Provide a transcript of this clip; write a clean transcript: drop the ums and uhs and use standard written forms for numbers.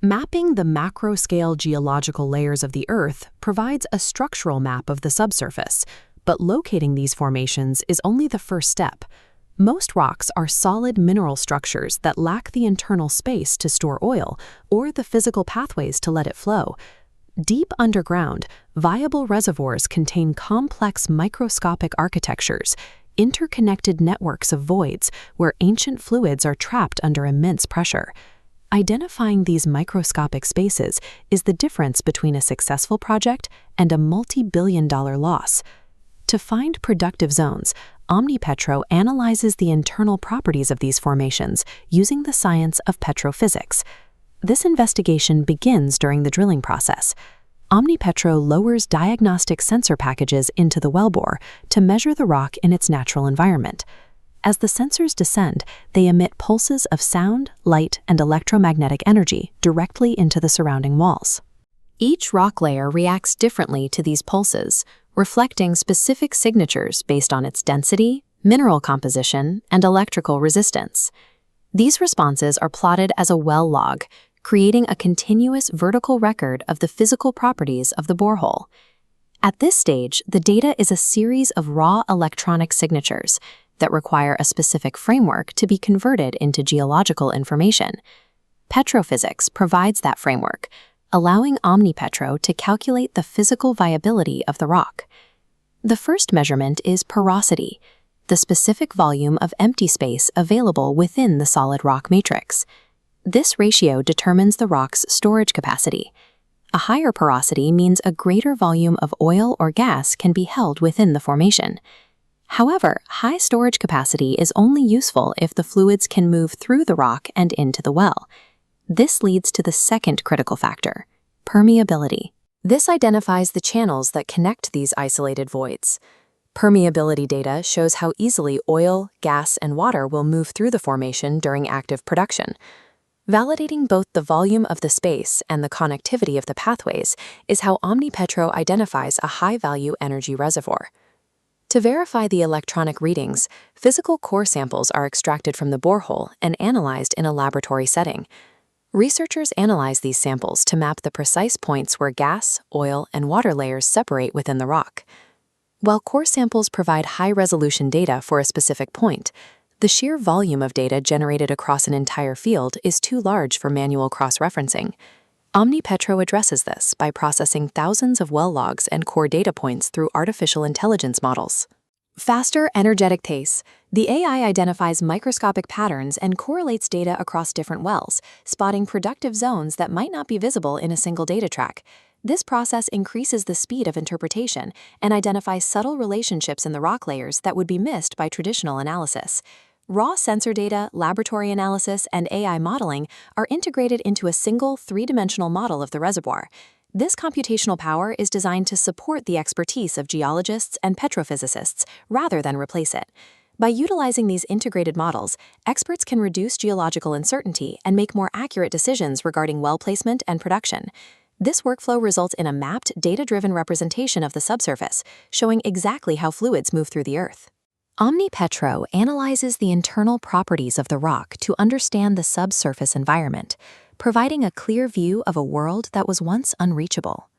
Mapping the macro-scale geological layers of the Earth provides a structural map of the subsurface, but locating these formations is only the first step. Most rocks are solid mineral structures that lack the internal space to store oil or the physical pathways to let it flow. Deep underground, viable reservoirs contain complex microscopic architectures, interconnected networks of voids where ancient fluids are trapped under immense pressure. Identifying these microscopic spaces is the difference between a successful project and a multi-billion-dollar loss. To find productive zones, OmniPetro analyzes the internal properties of these formations using the science of petrophysics. This investigation begins during the drilling process. OmniPetro lowers diagnostic sensor packages into the wellbore to measure the rock in its natural environment. As the sensors descend, they emit pulses of sound, light, and electromagnetic energy directly into the surrounding walls. Each rock layer reacts differently to these pulses, reflecting specific signatures based on its density, mineral composition, and electrical resistance. These responses are plotted as a well log, creating a continuous vertical record of the physical properties of the borehole. At this stage, the data is a series of raw electronic signatures that require a specific framework to be converted into geological information. Petrophysics provides that framework, allowing OmniPetro to calculate the physical viability of the rock. The first measurement is porosity, the specific volume of empty space available within the solid rock matrix. This ratio determines the rock's storage capacity. A higher porosity means a greater volume of oil or gas can be held within the formation. However, high storage capacity is only useful if the fluids can move through the rock and into the well. This leads to the second critical factor, permeability. This identifies the channels that connect these isolated voids. Permeability data shows how easily oil, gas, and water will move through the formation during active production. Validating both the volume of the space and the connectivity of the pathways is how OmniPetro identifies a high-value energy reservoir. To verify the electronic readings, physical core samples are extracted from the borehole and analyzed in a laboratory setting. Researchers analyze these samples to map the precise points where gas, oil, and water layers separate within the rock. While core samples provide high-resolution data for a specific point, the sheer volume of data generated across an entire field is too large for manual cross-referencing. OmniPetro addresses this by processing thousands of well logs and core data points through artificial intelligence models. Faster, energetic pace. The AI identifies microscopic patterns and correlates data across different wells, spotting productive zones that might not be visible in a single data track. This process increases the speed of interpretation and identifies subtle relationships in the rock layers that would be missed by traditional analysis. Raw sensor data, laboratory analysis, and AI modeling are integrated into a single three-dimensional model of the reservoir. This computational power is designed to support the expertise of geologists and petrophysicists rather than replace it. By utilizing these integrated models, experts can reduce geological uncertainty and make more accurate decisions regarding well placement and production. This workflow results in a mapped, data-driven representation of the subsurface, showing exactly how fluids move through the Earth. OmniPetro analyzes the internal properties of the rock to understand the subsurface environment, providing a clear view of a world that was once unreachable.